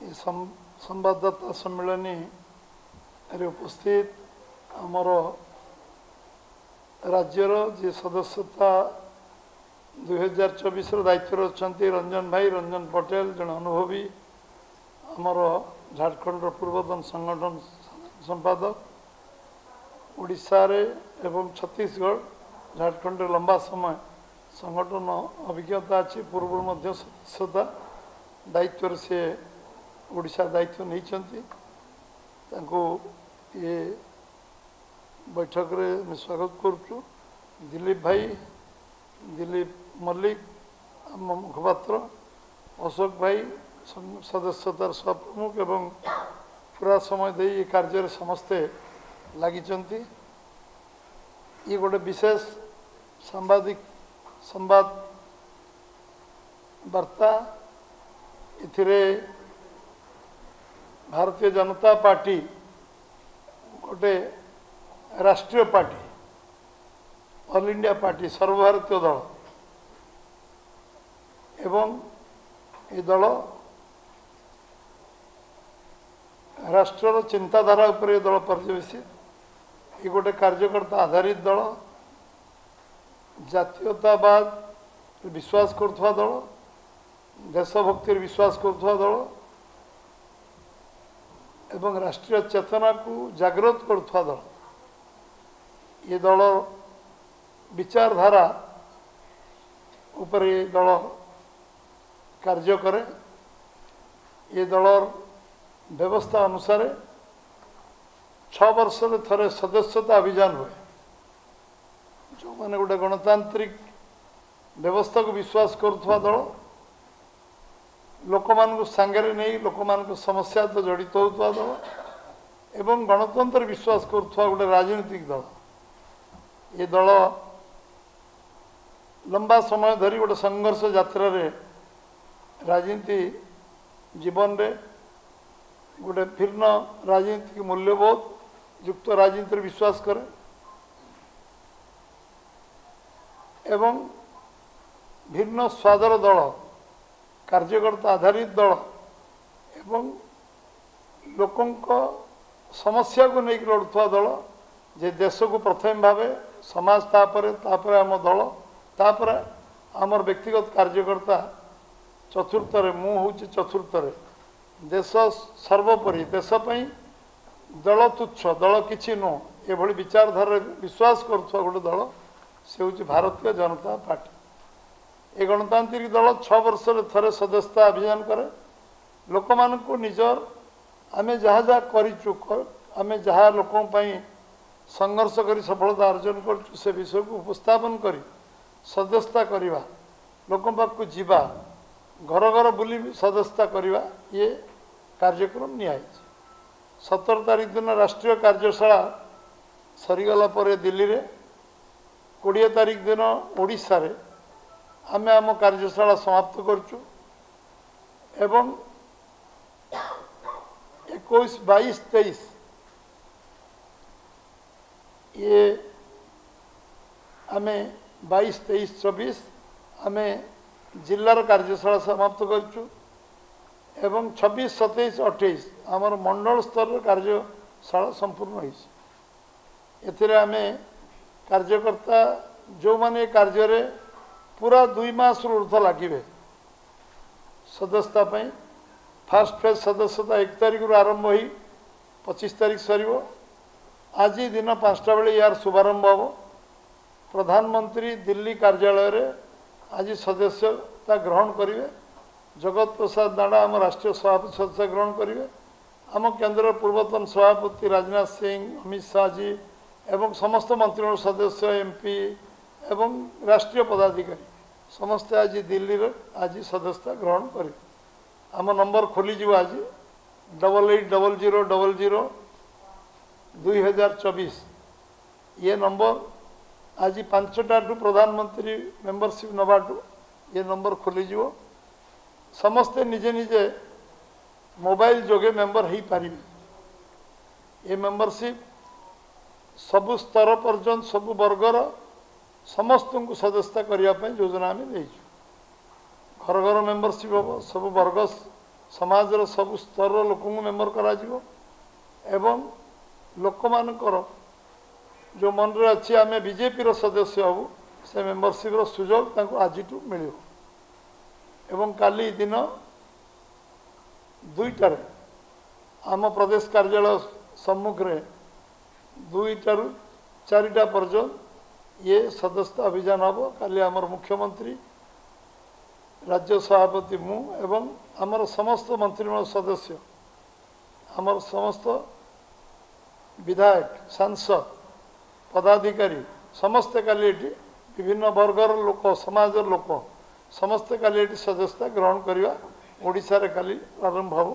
ये संवाददाता सम्मेलनी रे उपस्थित आमर राज्यर जे सदस्यता 2024 दायित्व अच्छा रंजन भाई रंजन पटेल जन अनुभवी आमर झारखंड पूर्वतन संगठन संपादक ओडिशा रे एवं छत्तीसगढ़ झारखंड लंबा समय संगठन अभिज्ञता अच्छी पूर्व मध्य सदस्यता दायित्व से ओडिशा दायित्व नहीं ये बैठक रे मैं स्वागत करुचु। दिलीप भाई दिलीप मल्लिक मुखपात्र अशोक भाई सदस्यतार सप्रमुख एवं पूरा समय दे ये कार्य समस्ते लगी ये गोटे विशेष संवाद वार्ता इथिरे भारतीय जनता पार्टी गोटे राष्ट्रीय पार्टी ऑल इंडिया पार्टी सर्वभारतीय दल एवं ये दल राष्ट्र चिंताधारा उपर ये दल पर्यवेसित ये गोटे कार्यकर्ता आधारित दल जातीयतावाद विश्वास करुवा दल देशभक्ति विश्वास करुवा दल एवं राष्ट्रीय चेतना को जागृत करुवा दल ये दल विचारधारा ऊपर ये दल कार्य करे ये दल व्यवस्था अनुसार 6 वर्ष थे सदस्यता अभियान हुए जो मैंने गोटे गणतांत्रिक व्यवस्था को विश्वास करुवा दल लोक मान सांगे नहीं लोक मान समस्या तो जड़ित होता दल एवं गणतंत्र विश्वास करुवा गोटे राजनीतिक दल ये दल लंबा समय धरी गोटे संघर्ष यात्रा रे राजनीति जीवन रे गोटे भिन्न राजनीतिक मूल्यबोध युक्त राजनीति विश्वास करे एवं भिन्न स्वादर दल कार्यकर्ता आधारित दल एवं लोकों समस्या को नहीं लड़ुवा दल जे देश को प्रथम भाव समाज तापर आम दल तापर आमर व्यक्तिगत कार्यकर्ता चतुर्थ मु हूँ चतुर्थ देश सर्वोपरि देशपाई दल तुच्छ दल किसी नुह ये विचारधारा विश्वास करुवा गोटे दल से हूँ भारतीय जनता पार्टी ये गणतांत्रिक दल 6 वर्ष थे सदस्यता अभियान करे लोक मान को निजर आमे जहाँ जहाँ करूँ आमे जहाँ लोकों संघर्ष कर सफलता अर्जन कर से विषय को उपस्थापन करी सदस्यता करवा लोकों पाखक जीवा घर घर बुली सदस्यता करवा ये कार्यक्रम नियाई 17 तारीख दिन राष्ट्रीय कार्यशाला सरीगला पर दिल्ली रे 20 तारीख दिन ओडिशा रे आमे आम कार्यशाला समाप्त करचु एवं 21, 22, 23 ये आमे 22, 23, 24 आमे जिल्लार कार्यशाला समाप्त करचु एवं 26, 27, 28 आमर मंडल स्तर कार्यशाला संपूर्ण होइछि एथिरे आमे कार्यकर्ता जो माने कार्य रे पूरा 2 मास ऊर्ध लगे सदस्यता फास्ट फेज सदस्यता 1 तारीख रु आरंभ हो 25 तारीख सर आज दिन 5टा बेले यार शुभारंभ हम प्रधानमंत्री दिल्ली कार्यालय रे आज सदस्यता ग्रहण करेंगे जगत प्रसाद नाडा आम राष्ट्रीय सभापति सदस्य ग्रहण करेंगे आम केंद्र पूर्वतन सभापति राजनाथ सिंह अमित शाह जी एवं समस्त मंत्रिमंडल सदस्य एमपी एवं राष्ट्रीय पदाधिकारी समस्ते आज दिल्ली रे आज सदस्यता ग्रहण करें आम नंबर खोलीज आज 8800002024 ये नंबर आज 5टा प्रधानमंत्री मेंबरशिप नवाटू ये नंबर खोलीज समस्ते निजे निजे मोबाइल जोगे मेंबर हो पारे ये मेंबरशिप सबु स्तर पर्यंत सबु वर्गर समस्त को सदस्यता करने योजना आम नहीं घर घर मेंबरशिप हम सब वर्ग समाजर सब स्तर लोक मेम्बर करा लोक मानकर जो मन रे अच्छी आम बीजेपी सदस्य हबू से मेम्बरशिप सुजोग आज मिल काली दिन 2टार आम प्रदेश कार्यालय सम्मुख में 2टारू 4टा पर्यंत ये सदस्यता अभियान हम काली आमर मुख्यमंत्री राज्य सभापति मु एवं आमर समस्त मंत्रिमंडल सदस्य आमर समस्त विधायक सांसद पदाधिकारी समस्ते काली विभिन्न वर्गर लोक समाजर लोक समस्ते काली सदस्यता ग्रहण करवा ओडिशा रे काली आरंभ हो।